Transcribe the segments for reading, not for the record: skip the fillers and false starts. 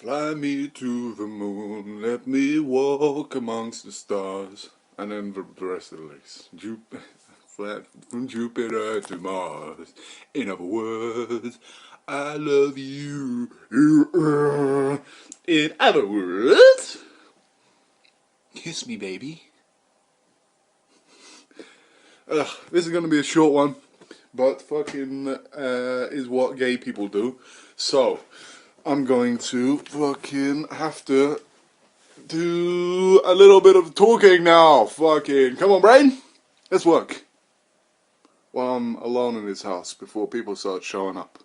Fly me to the moon, let me walk amongst the stars. And then the rest of the lyrics. Flat from Jupiter to Mars. In other words, I love you. In other words, kiss me, baby. This is gonna be a short one, but fucking is what gay people do. So, I'm going to fucking have to do a little bit of talking now. Fucking, come on, brain. Let's work. While I'm alone in this house before people start showing up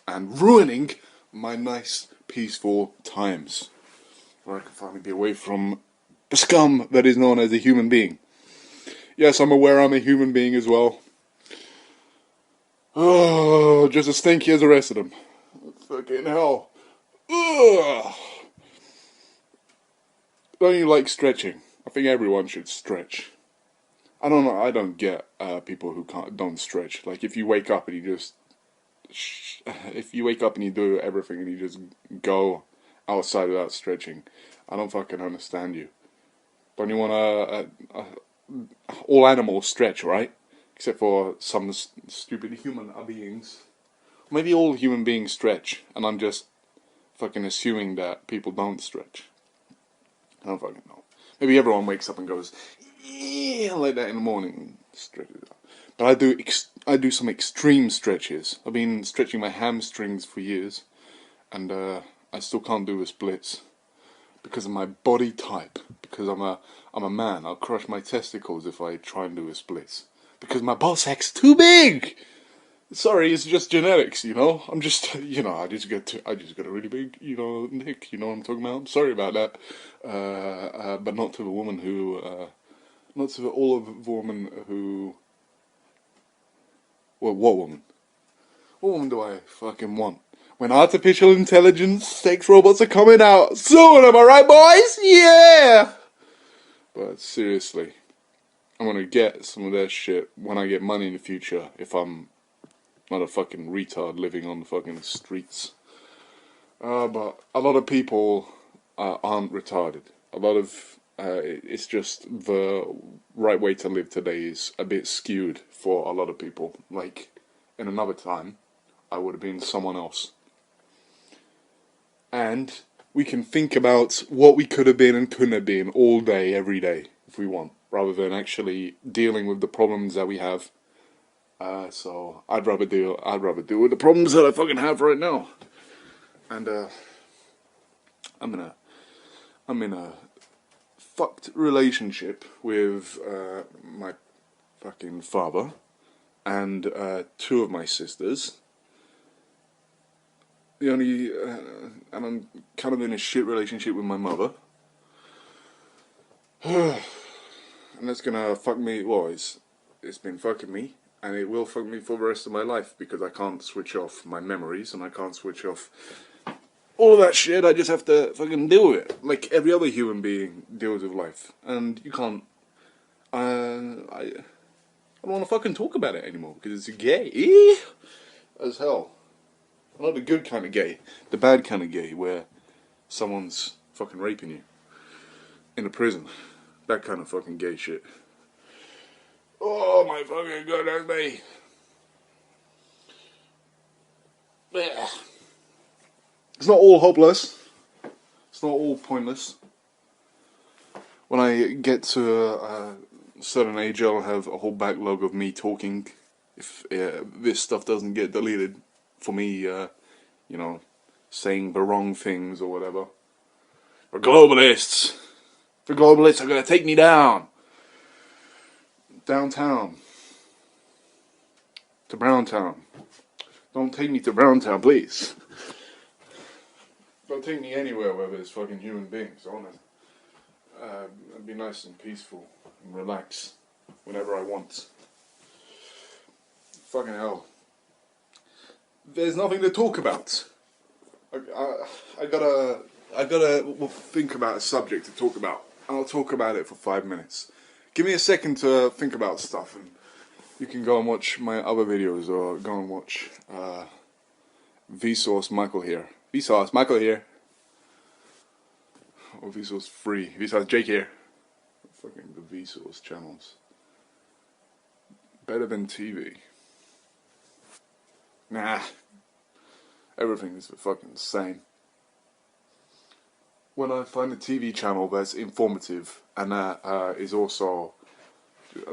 and ruining my nice, peaceful times, where I can finally be away from the scum that is known as a human being. Yes, I'm aware I'm a human being as well. Oh, just as stinky as the rest of them. Fucking hell. Ugh. Don't you like stretching? I think everyone should stretch. I don't know. I don't get people who don't stretch. Like if you wake up and you do everything and you just go outside without stretching, I don't fucking understand you. Don't you want all animals stretch, right? Except for some stupid human beings. Maybe all human beings stretch, and I'm just fucking assuming that people don't stretch. I don't fucking know. Maybe everyone wakes up and goes, yeah, like that in the morning, stretches out. But I do some extreme stretches. I've been stretching my hamstrings for years, and I still can't do the splits because of my body type. Because I'm a man. I'll crush my testicles if I try and do the splits. Because my ball sack's too big. Sorry, it's just genetics, you know. I just got a really big, dick. You know what I'm talking about. Sorry about that, but not to the woman who, not to all of the women who. Well, what woman? What woman do I fucking want? When artificial intelligence sex robots are coming out soon, am I right, boys? Yeah. But seriously, I'm gonna get some of that shit when I get money in the future. If I'm not a fucking retard living on the fucking streets. But a lot of people aren't retarded. A lot of it's just the right way to live today is a bit skewed for a lot of people. Like in another time, I would have been someone else. And we can think about what we could have been and couldn't have been all day, every day, if we want, rather than actually dealing with the problems that we have. So I'd rather deal with the problems that I fucking have right now. And I'm in a fucked relationship with my fucking father and two of my sisters. And I'm kind of in a shit relationship with my mother. And that's gonna fuck me. Well, it's been fucking me. And it will fuck me for the rest of my life because I can't switch off my memories and I can't switch off all of that shit. I just have to fucking deal with it, like every other human being deals with life. And you can't. I don't want to fucking talk about it anymore because it's gay as hell. Not the good kind of gay, the bad kind of gay where someone's fucking raping you in a prison. That kind of fucking gay shit. Oh my fucking goodness me. It's not all hopeless. It's not all pointless. When I get to a certain age, I'll have a whole backlog of me talking. If this stuff doesn't get deleted for me, saying the wrong things or whatever. The globalists are going to take me down. Downtown. To Browntown. Don't take me to Browntown, please. Don't take me anywhere where there's fucking human beings, I want to be nice and peaceful and relax whenever I want. Fucking hell. There's nothing to talk about. I gotta think about a subject to talk about. I'll talk about it for 5 minutes. Give me a second to think about stuff, and you can go and watch my other videos, or go and watch Vsauce Michael here. Vsauce Michael here. or Vsauce free. Vsauce Jake here. Fucking the Vsauce channels. Better than TV. Nah. Everything is fucking the same. When I find a TV channel that's informative and that is also...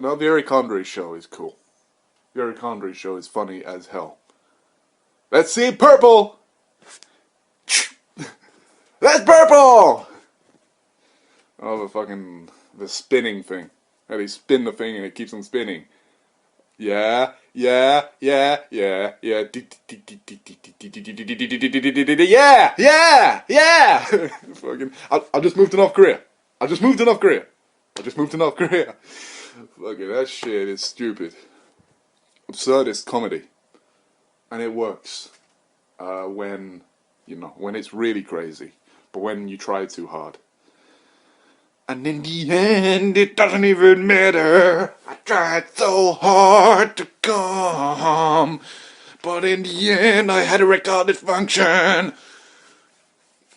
Now, the Eric Andre show is cool. The Eric Andre show is funny as hell. Let's see purple! That's purple! Oh, the spinning thing. How they spin the thing and it keeps on spinning. Yeah. Yeah. Fucking, I just moved to North Korea. Fucking, that shit is stupid. Absurdist comedy. And it works. When it's really crazy. But when you try too hard. And in the end, it doesn't even matter. I tried so hard to come. But in the end, I had erectile dysfunction.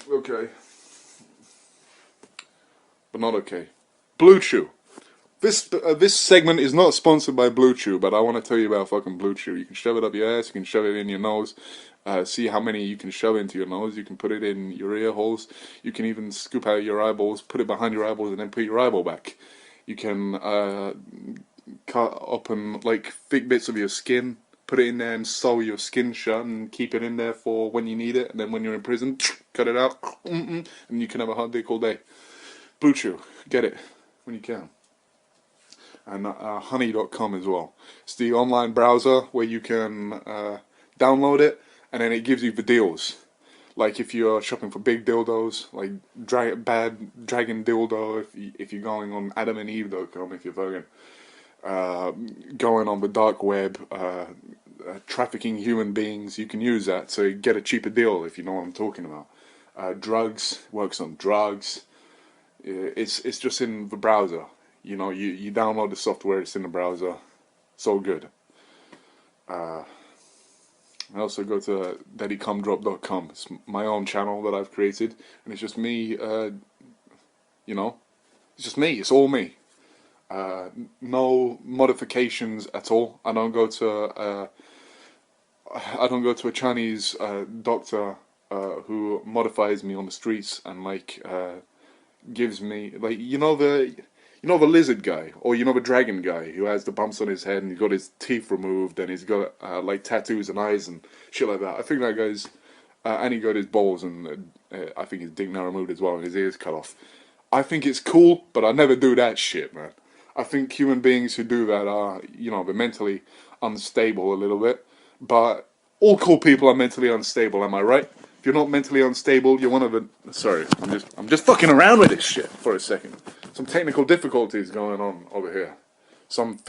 Okay. But not okay. Blue Chew. This segment is not sponsored by Blue Chew, but I want to tell you about fucking Blue Chew. You can shove it up your ass, you can shove it in your nose, see how many you can shove into your nose, you can put it in your ear holes, you can even scoop out your eyeballs, put it behind your eyeballs, and then put your eyeball back. You can cut open like thick bits of your skin, put it in there and sew your skin shut and keep it in there for when you need it, and then when you're in prison, cut it out, and you can have a hard dick all day. Blue Chew, get it when you can. And honey.com as well. It's the online browser where you can download it, and then it gives you the deals. Like if you're shopping for big dildos, like bad dragon dildo, if you're going on adamandeve.com, if you're fucking going on the dark web, trafficking human beings, you can use that to get a cheaper deal, if you know what I'm talking about. Drugs, works on drugs. It's just in the browser. You know, you download the software, it's in the browser. So good. I also go to daddycumdrop.com. It's my own channel that I've created. And it's just me, it's just me. It's all me. No modifications at all. I don't go to a Chinese doctor who modifies me on the streets and gives me the lizard guy, or the dragon guy who has the bumps on his head and he's got his teeth removed and he's got tattoos and eyes and shit like that. I think that guy's and he got his balls and I think his dick now removed as well and his ears cut off. I think it's cool, but I never do that shit, man. I think human beings who do that are, they're mentally unstable a little bit. But all cool people are mentally unstable, am I right? If you're not mentally unstable, you're one of the... Sorry, I'm just fucking around with this shit for a second. Some technical difficulties going on over here. Some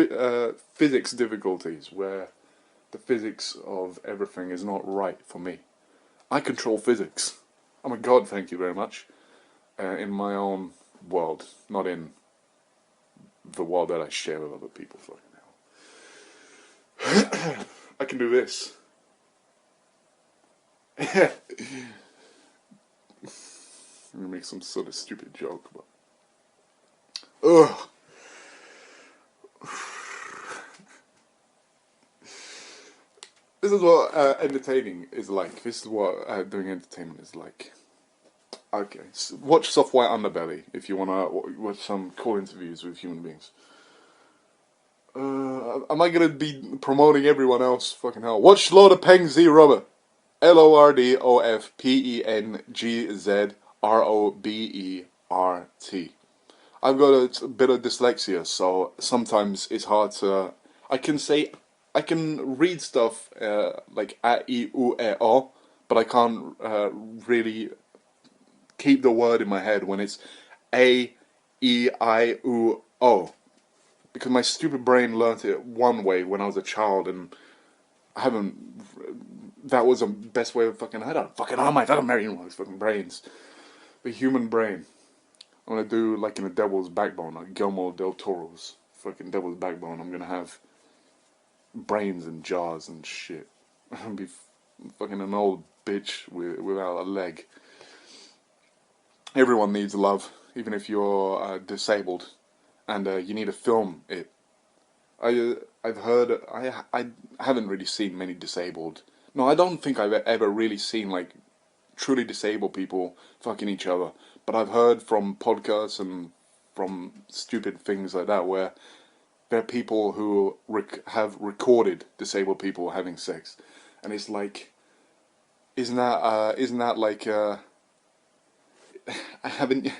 physics difficulties where the physics of everything is not right for me. I control physics. I'm a god, thank you very much. In my own world, not in the world that I share with other people. Fucking hell. I can do this. I'm gonna make some sort of stupid joke, but... Ugh. This is what entertaining is like. This is what doing entertainment is like. Okay, so watch Soft White Underbelly if you want to watch some cool interviews with human beings. Am I going to be promoting everyone else? Fucking hell. Watch Lordofpengz Z Robert. Lordofpengzrobert. I've got a bit of dyslexia, so sometimes it's hard to... I can read stuff like a, I, U, E, O, but I can't really keep the word in my head when it's A, E, I, U, O. Because my stupid brain learnt it one way when I was a child, and I haven't... That was the best way of fucking... I don't marry one of those fucking brains. The human brain. I'm gonna do like in a Devil's Backbone, like Guillermo del Toro's fucking Devil's Backbone. I'm gonna have brains and jars and shit. I'm gonna be fucking an old bitch without a leg. Everyone needs love, even if you're disabled, and you need to film it. I've heard I haven't really seen many disabled. No, I don't think I've ever really seen like truly disabled people fucking each other. But I've heard from podcasts and from stupid things like that where there are people who have recorded disabled people having sex, and it's like, isn't that like I haven't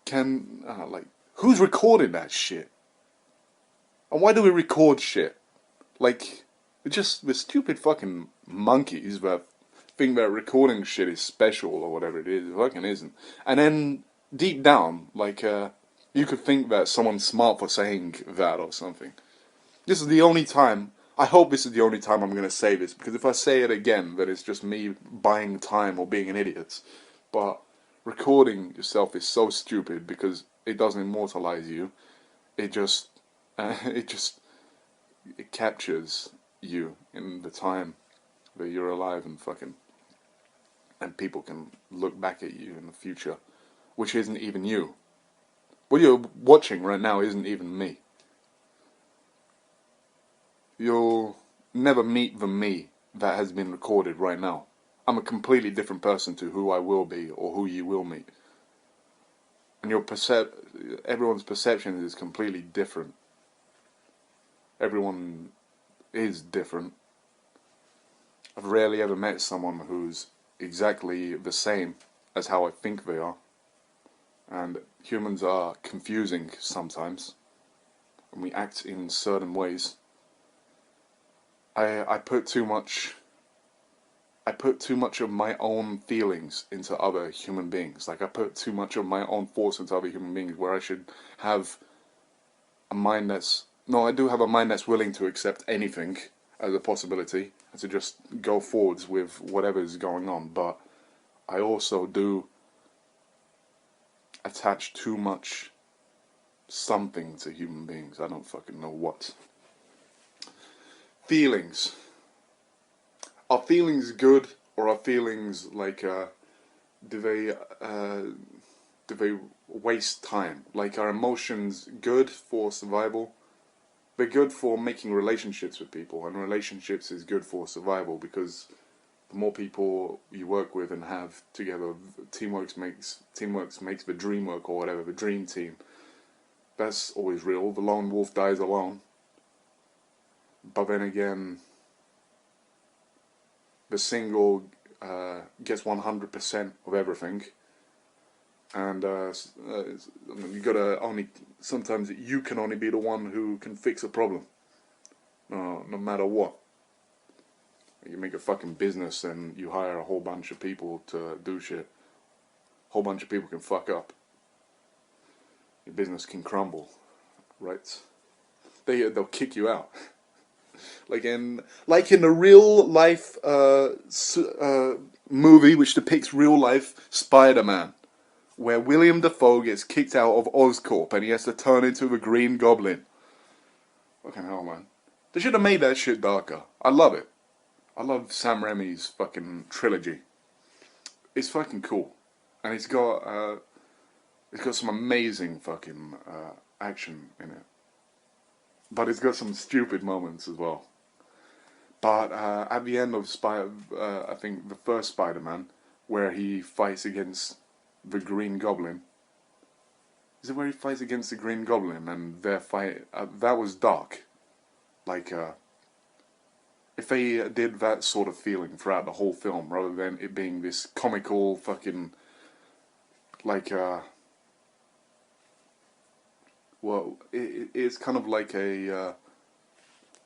can like who's recording that shit? And why do we record shit? Like, we're stupid fucking monkeys that think that recording shit is special or whatever it is. It fucking isn't. And then, deep down, like, you could think that someone's smart for saying that or something. This is the only time, I hope this is the only time I'm going to say this, because if I say it again, then it's just me buying time or being an idiot. But recording yourself is so stupid because it doesn't immortalize you. It just, it captures you in the time that you're alive and people can look back at you in the future, which isn't even you. What you're watching right now isn't even me. You'll never meet the me that has been recorded right now. I'm a completely different person to who I will be or who you will meet. And everyone's perception is completely different. Everyone is different. I've rarely ever met someone who's exactly the same as how I think they are. And humans are confusing sometimes, and we act in certain ways. I put too much of my own feelings into other human beings. Like, I put too much of my own thoughts into other human beings, where I should have a mind that's... No, I do have a mind that's willing to accept anything as a possibility, and to just go forwards with whatever is going on, but I also do attach too much something to human beings. I don't fucking know what. Feelings. Are feelings good, or are feelings like, do they waste time? Like, are emotions good for survival? They're good for making relationships with people, and relationships is good for survival, because the more people you work with and have together, teamwork makes the dream work, or whatever, the dream team. That's always real. The lone wolf dies alone. But then again, the single gets 100% of everything, and you gotta only... Sometimes you can only be the one who can fix a problem, no matter what. You make a fucking business and you hire a whole bunch of people to do shit. A whole bunch of people can fuck up. Your business can crumble, right? They'll kick you out. like in a real life movie which depicts real life Spider-Man, where William Dafoe gets kicked out of Oscorp and he has to turn into the Green Goblin. Fucking hell, man. They should have made that shit darker. I love it. I love Sam Raimi's fucking trilogy. It's fucking cool, and it's got some amazing fucking action in it. But it's got some stupid moments as well. But at the end of I think the first Spider-Man, where he fights against the Green Goblin. Is it where he fights against the Green Goblin and their fight? That was dark. Like, if they did that sort of feeling throughout the whole film, rather than it being this comical fucking, like, well, it's kind of like a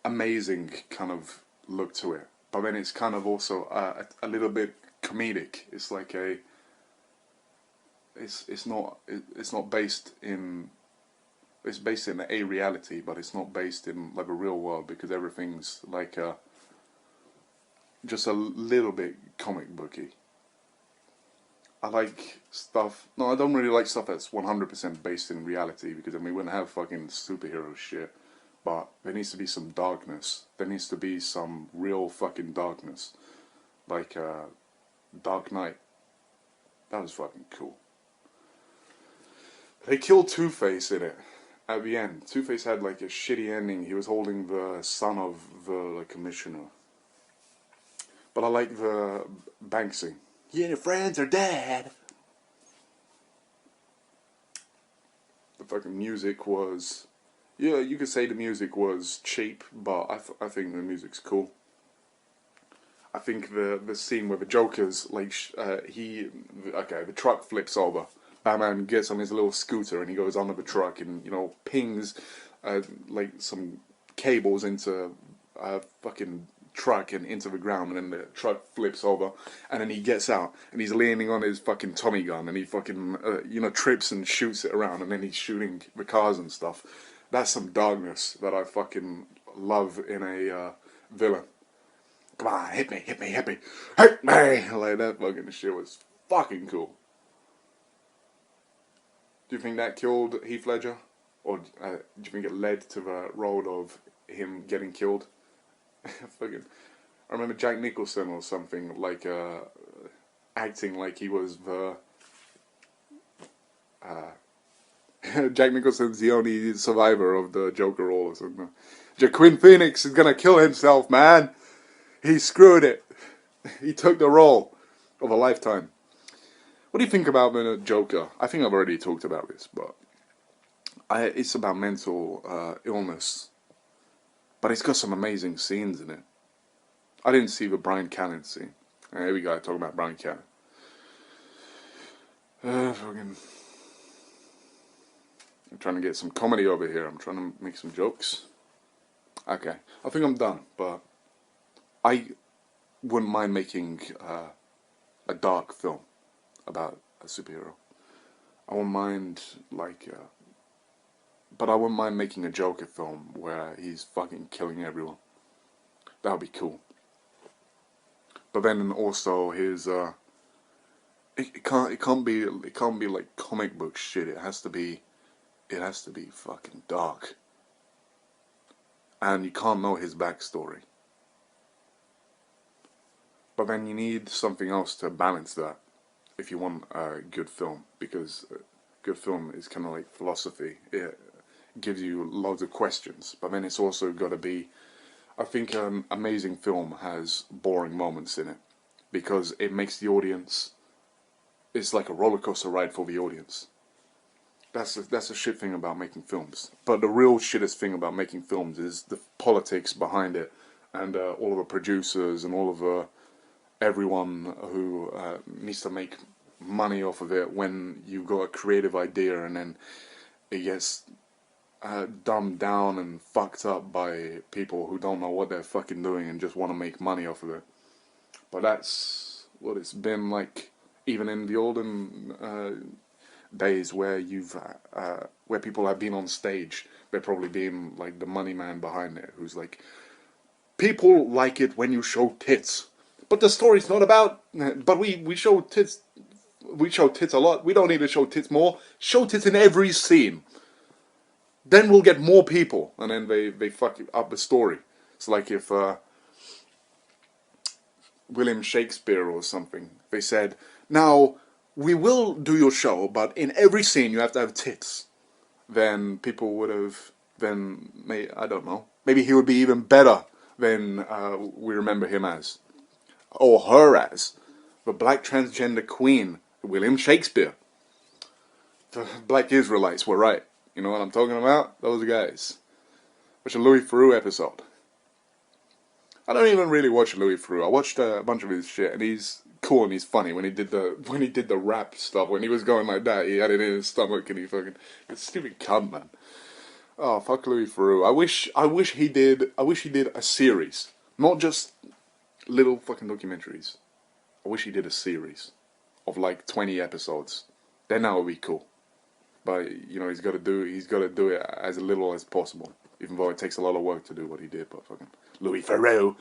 amazing kind of look to it, but then it's kind of also a little bit comedic. It's like it's not based in... It's based in a reality, but it's not based in like a real world, because everything's like just a little bit comic booky. I like stuff... No, I don't really like stuff that's 100% based in reality, because then we wouldn't have fucking superhero shit. But there needs to be some darkness. There needs to be some real fucking darkness. Like Dark Knight. That was fucking cool. They killed Two-Face in it at the end. Two-Face had like a shitty ending. He was holding the son of the like, commissioner. But I like the Banksy. You and your friends are dead. The fucking music was... Yeah, you could say the music was cheap, but I think the music's cool. I think the scene where the Joker's like the truck flips over. Batman gets on his little scooter and he goes under the truck and pings like some cables into a fucking truck and into the ground, and then the truck flips over and then he gets out and he's leaning on his fucking Tommy gun and he fucking trips and shoots it around and then he's shooting the cars and stuff. That's some darkness that I fucking love in a villain. Come on, hit me, hit me, hit me, hit me! Like, that fucking shit was fucking cool. Do you think that killed Heath Ledger? Or do you think it led to the road of him getting killed? Fucking, I remember Jack Nicholson or something, like, acting like he was the... Jack Nicholson's the only survivor of the Joker role or something. Joaquin Phoenix is gonna kill himself, man! He screwed it. He took the role of a lifetime. What do you think about the Joker? I think I've already talked about this, but it's about mental illness. But it's got some amazing scenes in it. I didn't see the Brian Callen scene. Here we go, talking about Brian Callen. I'm trying to get some comedy over here. I'm trying to make some jokes. Okay, I think I'm done, but I wouldn't mind making a dark film about a superhero. I wouldn't mind, but I wouldn't mind making a Joker film where he's fucking killing everyone. That would be cool. But then also his, it can't be like comic book shit. It has to be fucking dark. And you can't know his backstory. But then you need something else to balance that if you want a good film, because a good film is kind of like philosophy. It gives you loads of questions, but then it's also got to be... I think an amazing film has boring moments in it, because it makes the audience... It's like a roller coaster ride for the audience. That's a shit thing about making films. But the real shittest thing about making films is the politics behind it, and all of the producers and all of the... everyone who needs to make money off of it when you've got a creative idea and then it gets dumbed down and fucked up by people who don't know what they're fucking doing and just want to make money off of it. But that's what it's been like, even in the olden days where where people have been on stage. They're probably been like the money man behind it, who's like, people like it when you show tits. But the story's not about... But we show tits... We show tits a lot. We don't need to show tits more. Show tits in every scene. Then we'll get more people. And then they fuck up the story. It's like if... William Shakespeare or something. They said, now, we will do your show, but in every scene you have to have tits. Then people would have... Then, I don't know. Maybe he would be even better than we remember him as. Or her as. The black transgender queen, William Shakespeare. The black Israelites were right. You know what I'm talking about? Those guys. Watch a Louis Theroux episode. I don't even really watch Louis Theroux. I watched a bunch of his shit, and he's cool and he's funny. When he did the rap stuff, when he was going like that, he had it in his stomach, and he fucking... It's stupid cunt, man. Oh, fuck Louis Theroux. I wish he did a series. Not just little fucking documentaries. I wish he did a series of like 20 episodes. Then that would be cool. But he's got to do it as little as possible. Even though it takes a lot of work to do what he did. But fucking Louis Theroux.